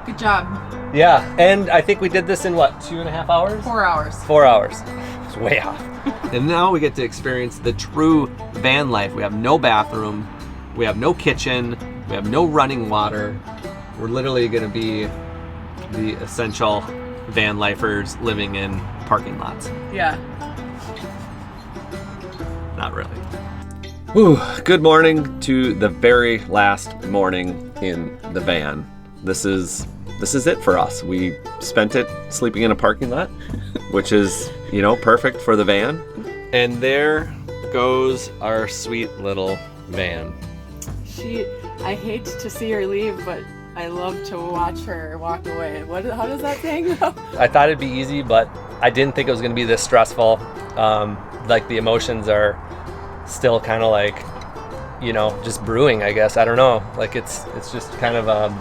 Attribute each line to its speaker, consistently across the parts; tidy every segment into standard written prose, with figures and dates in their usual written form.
Speaker 1: Good job.
Speaker 2: Yeah, and I think we did this in what, 2.5 hours?
Speaker 1: 4 hours.
Speaker 2: 4 hours. It's way off. And now we get to experience the true van life. We have no bathroom, we have no kitchen, we have no running water. We're literally going to be the essential van lifers living in parking lots.
Speaker 1: Yeah.
Speaker 2: Not really. Whew. Good morning to the very last morning in the van. This is it for us. We spent it sleeping in a parking lot, which is, perfect for the van. And there goes our sweet little van.
Speaker 1: I hate to see her leave, but I love to watch her walk away. How does that saying go?
Speaker 2: I thought it'd be easy, but I didn't think it was going to be this stressful. Like the emotions are still kind of like, just brewing, I guess. I don't know. Like it's just kind of,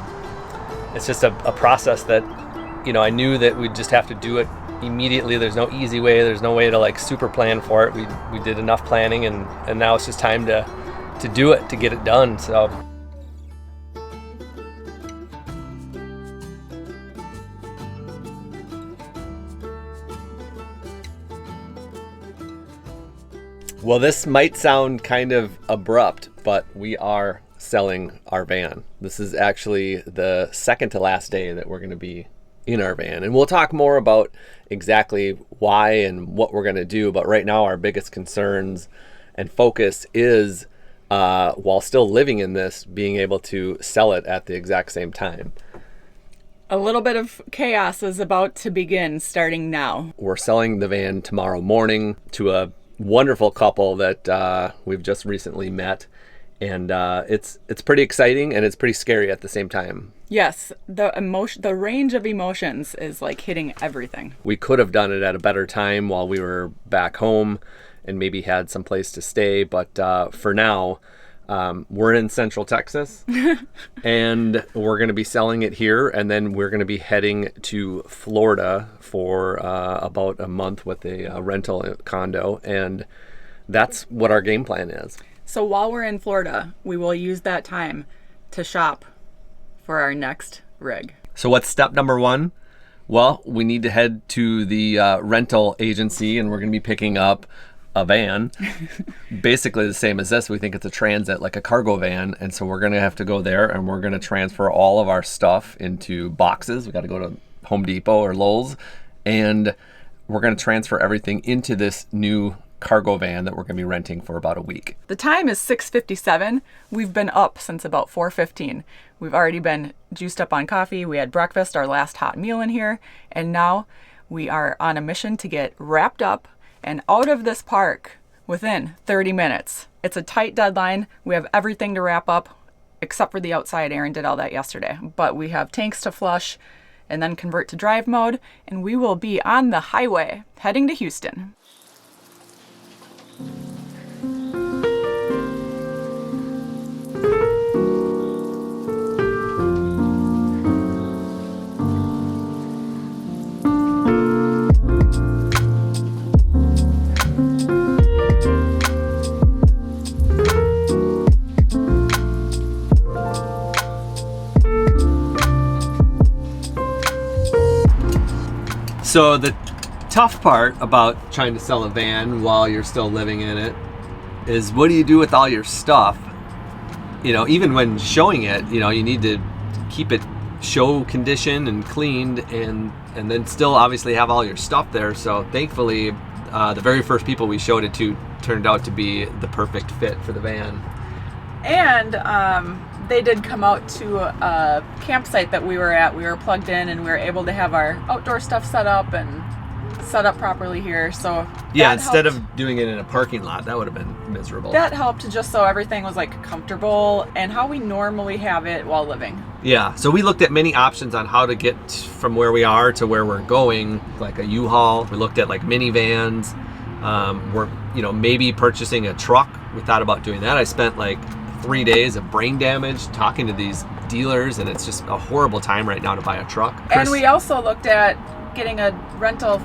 Speaker 2: it's just a process that, I knew that we'd just have to do it immediately. There's no easy way. There's no way to like super plan for it. We did enough planning and now it's just time to do it, to get it done. So. Well, this might sound kind of abrupt, but we are selling our van. This is actually the second to last day that we're going to be in our van. And we'll talk more about exactly why and what we're going to do. But right now, our biggest concerns and focus is, while still living in this, being able to sell it at the exact same time.
Speaker 1: A little bit of chaos is about to begin starting now.
Speaker 2: We're selling the van tomorrow morning to a wonderful couple that we've just recently met, and it's pretty exciting and it's pretty scary at the same time.
Speaker 1: Yes, the range of emotions is like hitting everything.
Speaker 2: We could have done it at a better time while we were back home and maybe had some place to stay, but for now we're in Central Texas and we're going to be selling it here, and then we're going to be heading to Florida for about a month with a rental condo, and that's what our game plan is.
Speaker 1: So while we're in Florida, we will use that time to shop for our next rig.
Speaker 2: So what's step number one? Well, we need to head to the rental agency, and we're going to be picking up a van, basically the same as this. We think it's a transit, like a cargo van, and so we're going to have to go there and we're going to transfer all of our stuff into boxes. We got to go to Home Depot or Lowe's, and we're going to transfer everything into this new cargo van that we're going to be renting for about a week.
Speaker 1: The time is 6:57. We've been up since about 4:15. We've already been juiced up on coffee. We had breakfast, our last hot meal in here, and now we are on a mission to get wrapped up and out of this park within 30 minutes. It's a tight deadline. We have everything to wrap up except for the outside. Aaron did all that yesterday. But we have tanks to flush and then convert to drive mode, and we will be on the highway heading to Houston.
Speaker 2: So the tough part about trying to sell a van while you're still living in it is, what do you do with all your stuff? Even when showing it, you need to keep it show condition and cleaned, and then still obviously have all your stuff there. So thankfully, the very first people we showed it to turned out to be the perfect fit for the van.
Speaker 1: And they did come out to a campsite that we were at. We were plugged in and we were able to have our outdoor stuff set up and set up properly here. So
Speaker 2: yeah, instead of doing it in a parking lot, that would have been miserable.
Speaker 1: That helped just so everything was like comfortable and how we normally have it while living.
Speaker 2: Yeah, so we looked at many options on how to get from where we are to where we're going, like a U-Haul. We looked at like minivans. We're maybe purchasing a truck. We thought about doing that. I spent like 3 days of brain damage talking to these dealers, and it's just a horrible time right now to buy a truck.
Speaker 1: And we also looked at getting a rental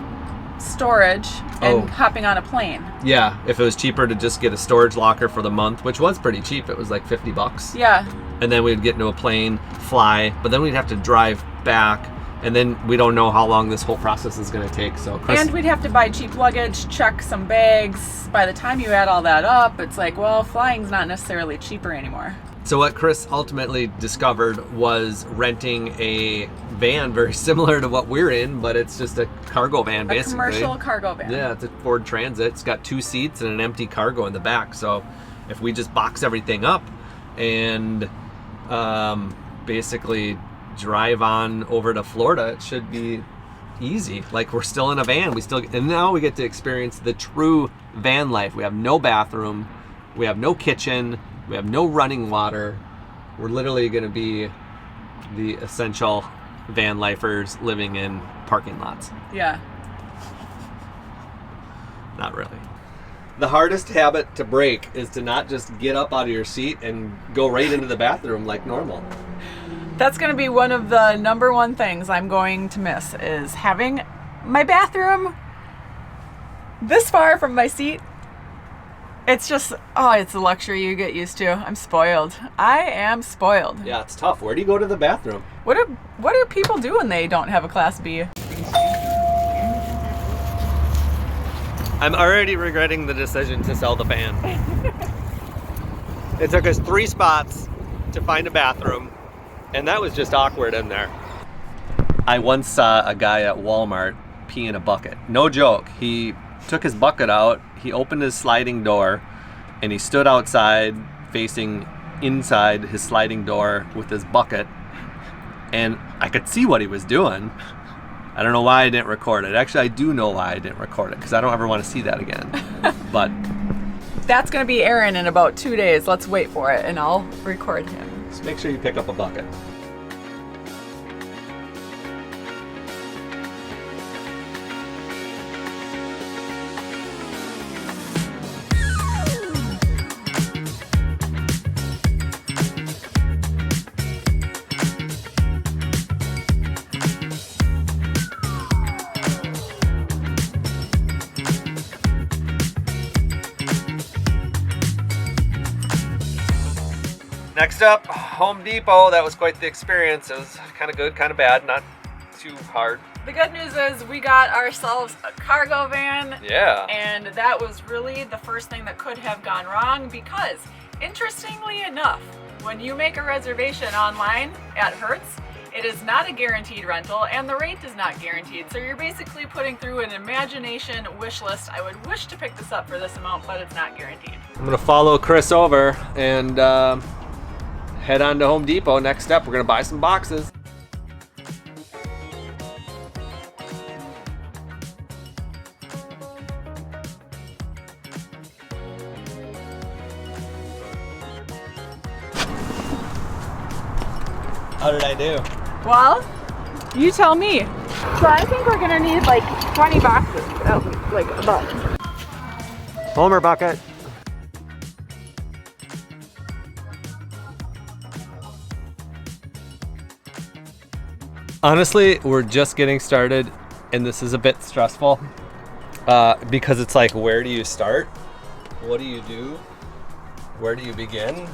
Speaker 1: storage and hopping on a plane.
Speaker 2: Yeah, if it was cheaper to just get a storage locker for the month, which was pretty cheap. It was like $50.
Speaker 1: Yeah.
Speaker 2: And then we'd get into a plane, fly, but then we'd have to drive back, and then we don't know how long this whole process is going to take. So Chris,
Speaker 1: and we'd have to buy cheap luggage, check some bags. By the time you add all that up, it's like, well, flying's not necessarily cheaper anymore.
Speaker 2: so what Chris ultimately discovered was renting a van very similar to what we're in, but it's just a cargo van, basically.
Speaker 1: A commercial cargo van.
Speaker 2: Yeah, it's a Ford Transit. It's got 2 seats and an empty cargo in the back. So if we just box everything up and basically drive on over to Florida, it should be easy. Like, we're still in a van. And now we get to experience the true van life. We have no bathroom. We have no kitchen. We have no running water. We're literally going to be the essential van lifers living in parking lots.
Speaker 1: Yeah.
Speaker 2: Not really. The hardest habit to break is to not just get up out of your seat and go right into the bathroom like normal.
Speaker 1: That's going to be one of the number one things I'm going to miss, is having my bathroom this far from my seat. It's just, it's a luxury you get used to. I'm spoiled. I am spoiled.
Speaker 2: Yeah, it's tough. Where do you go to the bathroom?
Speaker 1: What do people do when they don't have a Class B?
Speaker 2: I'm already regretting the decision to sell the van. It took us 3 spots to find a bathroom, and that was just awkward in there. I once saw a guy at Walmart pee in a bucket. No joke. He took his bucket out, he opened his sliding door, and he stood outside facing inside his sliding door with his bucket, and I could see what he was doing. I don't know why I didn't record it. Actually, I do know why I didn't record it, because I don't ever want to see that again. But
Speaker 1: that's going to be Aaron in about 2 days. Let's wait for it, and I'll record him.
Speaker 2: just make sure you pick up a bucket. Next up, Home Depot. That was quite the experience. It was kind of good, kind of bad, not too hard.
Speaker 1: The good news is we got ourselves a cargo van.
Speaker 2: Yeah.
Speaker 1: And that was really the first thing that could have gone wrong, because interestingly enough, when you make a reservation online at Hertz, it is not a guaranteed rental and the rate is not guaranteed. So you're basically putting through an imagination wish list. I would wish to pick this up for this amount, but it's not guaranteed.
Speaker 2: I'm gonna follow Chris over and head on to Home Depot. Next step, we're gonna buy some boxes. How did I do?
Speaker 1: Well, you tell me. So I think we're gonna need like 20 boxes, like about.
Speaker 2: Homer bucket. Honestly, we're just getting started, and this is a bit stressful because it's like, where do you start? What do you do? Where do you begin?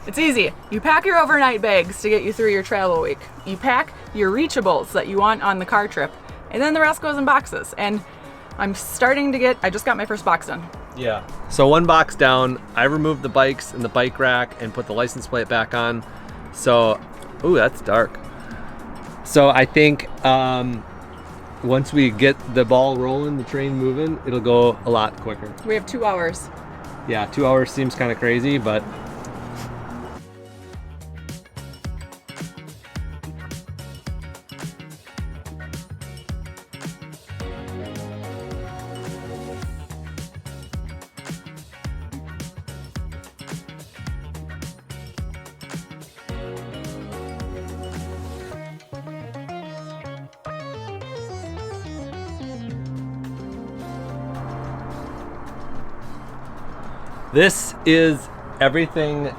Speaker 1: It's easy. You pack your overnight bags to get you through your travel week. You pack your reachables that you want on the car trip, and then the rest goes in boxes. And I just got my first box done.
Speaker 2: Yeah. So 1 box down, I removed the bikes and the bike rack and put the license plate back on. So, ooh, that's dark. So I think once we get the ball rolling, the train moving, it'll go a lot quicker.
Speaker 1: We have 2 hours.
Speaker 2: Yeah, 2 hours seems kind of crazy, but this is everything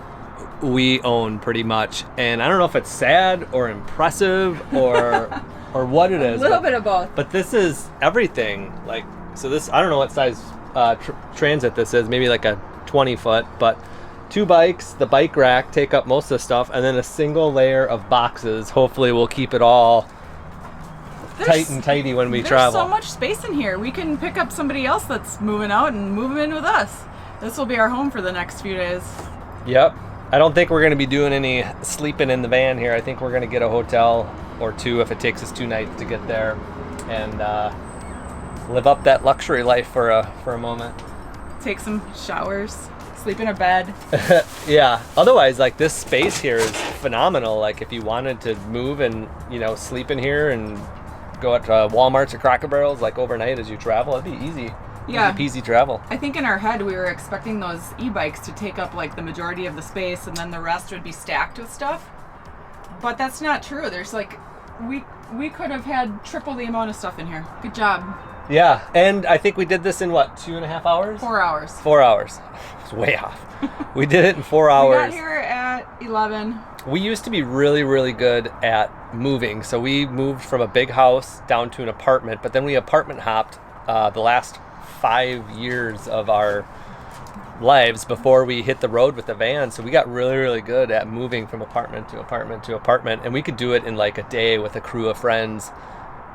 Speaker 2: we own pretty much, and I don't know if it's sad or impressive or what it is.
Speaker 1: A little bit of both.
Speaker 2: But this is everything. Like, so this, I don't know what size transit this is, maybe like a 20 foot, but 2 bikes, the bike rack take up most of the stuff, and then a single layer of boxes. Hopefully we'll keep it all tight and tidy when we travel.
Speaker 1: There's so much space in here. We can pick up somebody else that's moving out and move them in with us. This will be our home for the next few days.
Speaker 2: Yep. I don't think we're going to be doing any sleeping in the van here. I think we're going to get a hotel or 2 if it takes us 2 nights to get there, and live up that luxury life for a moment.
Speaker 1: Take some showers, sleep in a bed.
Speaker 2: Yeah. Otherwise, like, this space here is phenomenal. Like, if you wanted to move and, sleep in here and go at Walmart's or Cracker Barrels like overnight as you travel, it'd be easy.
Speaker 1: Yeah.
Speaker 2: Easy peasy travel.
Speaker 1: I think in our head we were expecting those e-bikes to take up like the majority of the space, and then the rest would be stacked with stuff. But that's not true. There's like, we could have had triple the amount of stuff in here. Good job.
Speaker 2: Yeah, and I think we did this in what, 2.5 hours?
Speaker 1: 4 hours.
Speaker 2: 4 hours. It's way off. We did it in 4 hours.
Speaker 1: We got here at 11.
Speaker 2: We used to be really, really good at moving. So we moved from a big house down to an apartment, but then we apartment hopped the last 5 years of our lives before we hit the road with the van. So we got really, really good at moving from apartment to apartment to apartment, and we could do it in like a day with a crew of friends.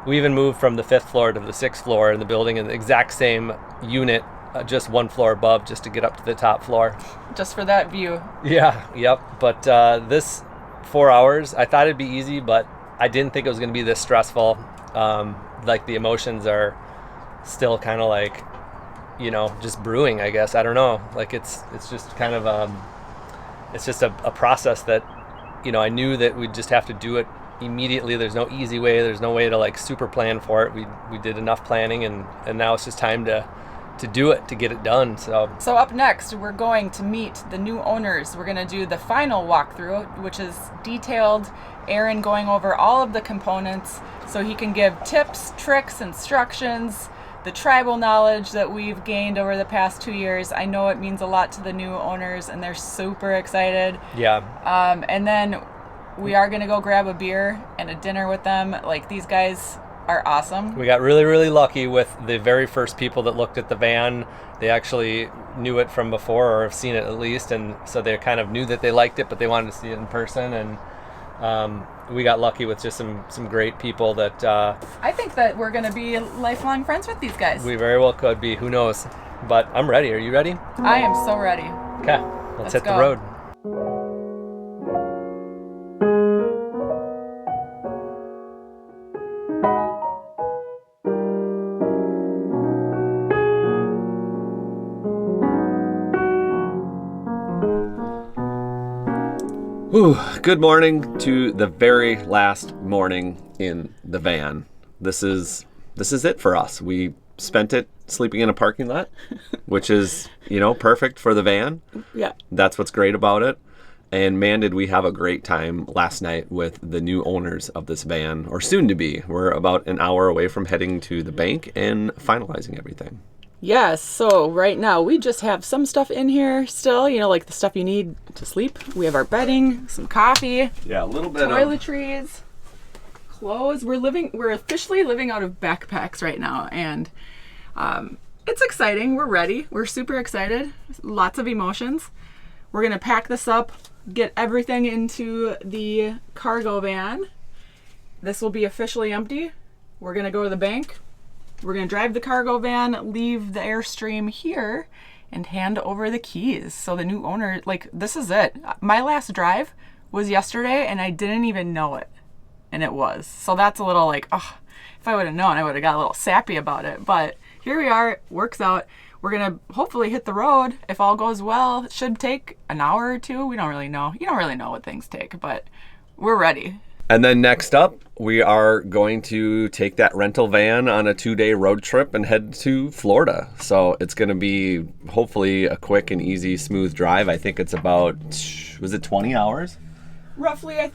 Speaker 2: We even moved from the 5th floor to the 6th floor in the building in the exact same unit, just 1 floor above, just to get up to the top floor.
Speaker 1: Just for that view.
Speaker 2: Yeah, yep. But this 4 hours, I thought it'd be easy, but I didn't think it was going to be this stressful. Like, the emotions are still kind of like, just brewing, I guess. I don't know. Like, it's just kind of, it's just a process that, I knew that we'd just have to do it immediately. There's no easy way. There's no way to like super plan for it. We did enough planning, and now it's just time to do it, to get it done. So
Speaker 1: up next, we're going to meet the new owners. We're going to do the final walkthrough, which is detailed. Aaron going over all of the components so he can give tips, tricks, instructions, the tribal knowledge that we've gained over the past 2 years. I know it means a lot to the new owners, and they're super excited.
Speaker 2: Yeah.
Speaker 1: And then we are going to go grab a beer and a dinner with them. Like, these guys are awesome.
Speaker 2: We got really, really lucky with the very first people that looked at the van. They actually knew it from before, or have seen it at least, and so they kind of knew that they liked it, but they wanted to see it in person. And we got lucky with just some great people that
Speaker 1: I think that we're going to be lifelong friends with these guys.
Speaker 2: We very well could be. Who knows? But I'm ready. Are you ready?
Speaker 1: I am so ready.
Speaker 2: Okay, let's hit
Speaker 1: go.
Speaker 2: the road. Good morning to the very last morning in the van. This is it for us. We spent it sleeping in a parking lot, which is, perfect for the van.
Speaker 1: Yeah.
Speaker 2: That's what's great about it. And man, did we have a great time last night with the new owners of this van, or soon to be. We're about an hour away from heading to the bank and finalizing everything.
Speaker 1: Yes, so right now we just have some stuff in here still, like the stuff you need to sleep. We have our bedding, some coffee,
Speaker 2: Yeah, a little bit
Speaker 1: toiletries, clothes. We're officially living out of backpacks right now, and it's exciting. We're ready. We're super excited. Lots of emotions. We're going to pack this up, get everything into the cargo van. This will be officially empty. We're going to go to the bank. We're going to drive the cargo van, leave the Airstream here, and hand over the keys. So the new owner, this is it. My last drive was yesterday, and I didn't even know it. And it was. So that's a little if I would have known, I would have got a little sappy about it. But here we are. It works out. We're going to hopefully hit the road. If all goes well, it should take an hour or 2. We don't really know. You don't really know what things take, but we're ready.
Speaker 2: And then next up, we are going to take that rental van on a 2-day road trip and head to Florida. So it's going to be hopefully a quick and easy, smooth drive. I think it's about, was it 20 hours?
Speaker 1: Roughly, I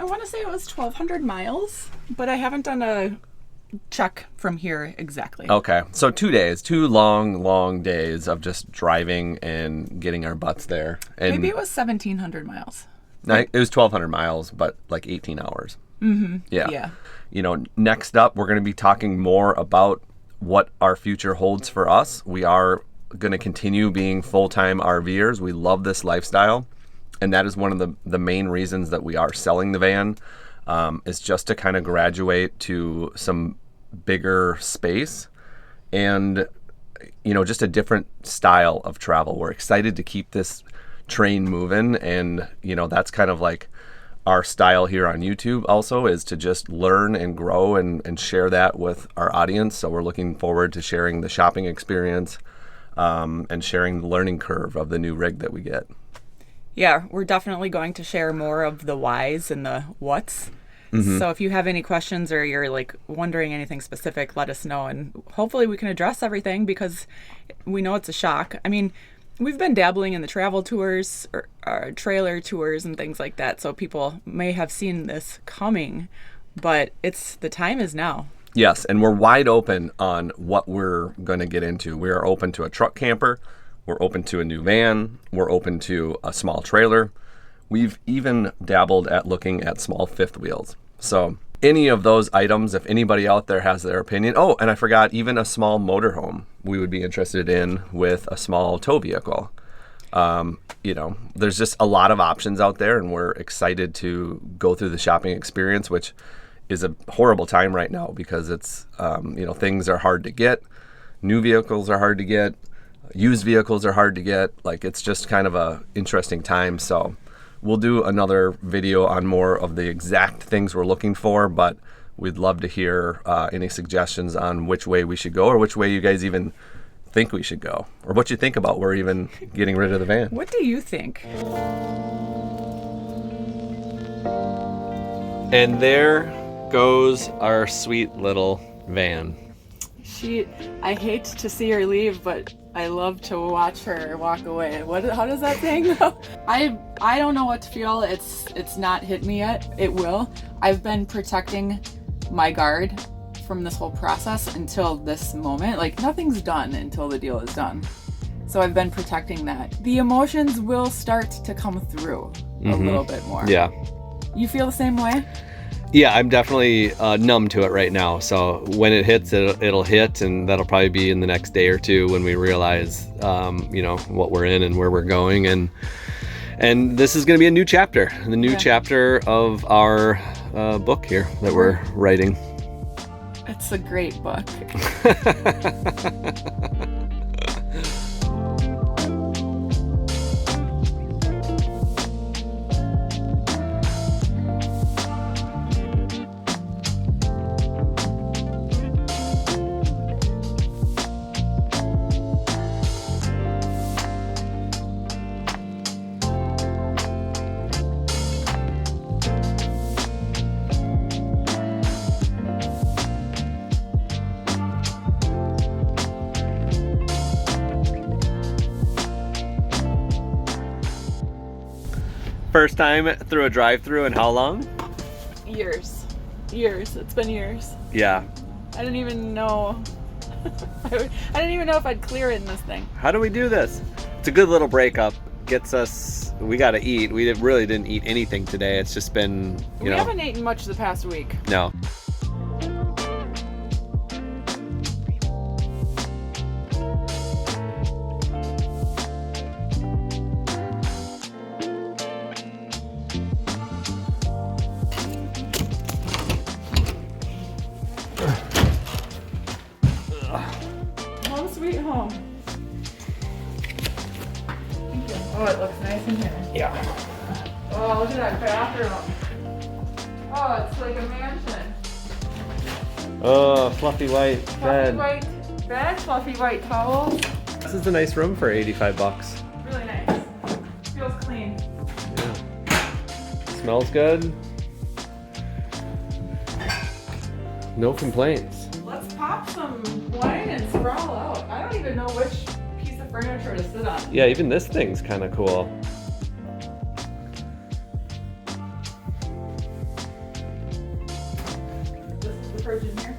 Speaker 1: want to say it was 1,200 miles, but I haven't done a check from here exactly.
Speaker 2: Okay, so 2 days, 2 long days of just driving and getting our butts there. And
Speaker 1: maybe it was 1,700 miles.
Speaker 2: It was 1,200 miles, but like 18 hours.
Speaker 1: Mm-hmm.
Speaker 2: Yeah. Next up, we're going to be talking more about what our future holds for us. We are
Speaker 3: going to continue being full-time RVers. We love this lifestyle, and that is one of the main reasons that we are selling the van, is just to kind of graduate to some bigger space and, you know, just a different style of travel. We're excited to keep this train moving, and, you know, that's kind of like our style here on YouTube also, is to just learn and grow and share that with our audience. So we're looking forward to sharing the shopping experience and sharing the learning curve of the new rig that we get.
Speaker 1: Yeah, we're definitely going to share more of the whys and the whats. So if you have any questions or you're like wondering anything specific, let us know, and hopefully we can address everything, because we know it's a shock. I mean, we've been dabbling in the travel tours or trailer tours and things like that, so people may have seen this coming, but the time is now.
Speaker 3: Yes, and we're wide open on what we're going to get into. We are open to a truck camper. We're open to a new van. We're open to a small trailer. We've even dabbled at looking at small fifth wheels. So any of those items, if anybody out there has their opinion. Oh, and I forgot, even a small motorhome we would be interested in with a small tow vehicle. You know, there's just a lot of options out there, and we're excited to go through the shopping experience, which is a horrible time right now because it's, you know, things are hard to get. New vehicles are hard to get. Used vehicles are hard to get. Like, it's just kind of a interesting time. So we'll do another video on more of the exact things we're looking for, but we'd love to hear any suggestions on which way we should go, or which way you guys even think we should go, or what you think about we're even getting rid of the van.
Speaker 1: What do you think?
Speaker 2: And there goes our sweet little van.
Speaker 1: I hate to see her leave, but I love to watch her walk away. How does that thing go? I don't know what to feel. It's not hit me yet. It will. I've been protecting my guard from this whole process until this moment. Like, nothing's done until the deal is done. So I've been protecting that. The emotions will start to come through a little bit more.
Speaker 2: Yeah.
Speaker 1: You feel the same way?
Speaker 2: Yeah, I'm definitely numb to it right now. So when it hits, it'll hit, and that'll probably be in the next day or two when we realize, you know, what we're in and where we're going. And this is going to be a new chapter, the new chapter of our book here that we're writing.
Speaker 1: It's a great book.
Speaker 2: First time through a drive-through in how long?
Speaker 1: Years. It's been years.
Speaker 2: Yeah.
Speaker 1: I didn't even know. I didn't even know if I'd clear it in this thing.
Speaker 2: How do we do this? It's a good little breakup. Gets us. We got to eat. We really didn't eat anything today. It's just been, you know.
Speaker 1: We haven't eaten much the past week.
Speaker 2: No.
Speaker 1: Home sweet home. Oh, it looks nice in here.
Speaker 2: Yeah.
Speaker 1: Oh, look at that bathroom. Oh, it's like a mansion.
Speaker 2: Oh, fluffy white
Speaker 1: Fluffy
Speaker 2: bed.
Speaker 1: white bed, fluffy white towels.
Speaker 2: This is a nice room for $85.
Speaker 1: Really nice. Feels clean.
Speaker 2: Yeah. Smells good. No complaints.
Speaker 1: Let's pop some wine and sprawl out. I don't even know which piece of furniture to sit on.
Speaker 2: Yeah, even this thing's kind of cool.
Speaker 1: This is the fridge in here.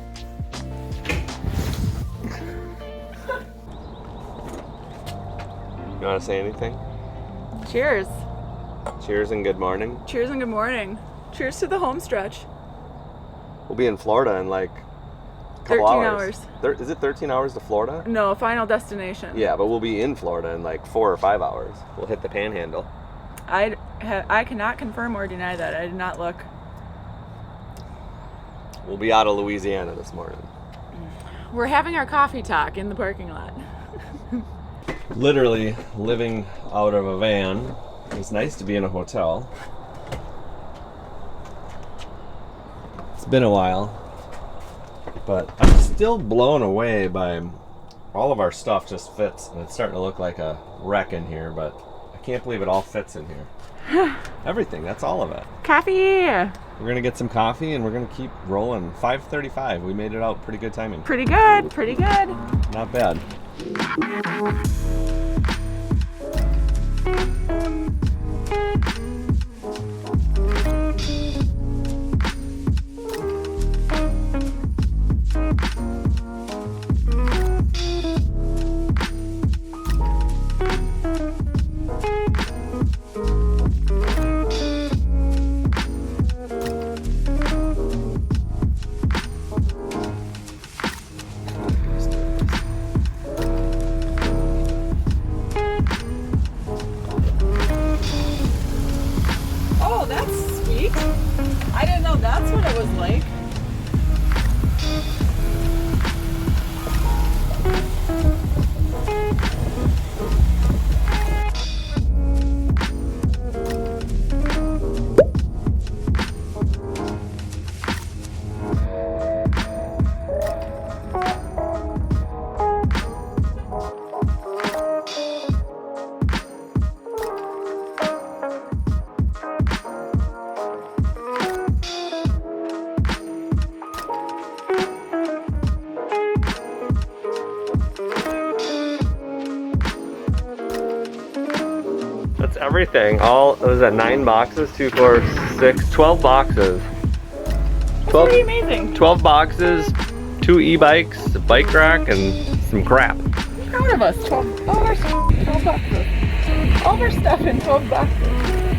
Speaker 2: You want to say anything?
Speaker 1: Cheers.
Speaker 2: Cheers and good morning.
Speaker 1: Cheers and good morning. Cheers to the home stretch.
Speaker 2: We'll be in Florida in like
Speaker 1: 13 hours.
Speaker 3: Is it 13 hours to Florida?
Speaker 1: No, final destination.
Speaker 3: Yeah, but we'll be in Florida in like 4 or 5 hours. We'll hit the Panhandle.
Speaker 1: I cannot confirm or deny that. I did not look.
Speaker 3: We'll be out of Louisiana this morning.
Speaker 1: We're having our coffee talk in the parking lot.
Speaker 3: Literally living out of a van. It's nice to be in a hotel. It's been a while, but I'm still blown away by all of our stuff just fits, and it's starting to look like a wreck in here, but I can't believe it all fits in here. Everything, that's all of it.
Speaker 1: Coffee!
Speaker 3: We're gonna get some coffee and we're gonna keep rolling. 5:35, we made it out, pretty good timing.
Speaker 1: Pretty good, pretty good.
Speaker 3: Not bad.
Speaker 1: Oh, that's sweet. I didn't know that's what it was like.
Speaker 3: That's everything. All, what was that, 9 boxes? 2, 4, 6, 12 boxes. 12,
Speaker 1: Pretty amazing.
Speaker 3: 12 boxes, 2 e-bikes, a bike rack, and some crap.
Speaker 1: Proud of us. 12 boxes. All of our stuff in 12 boxes.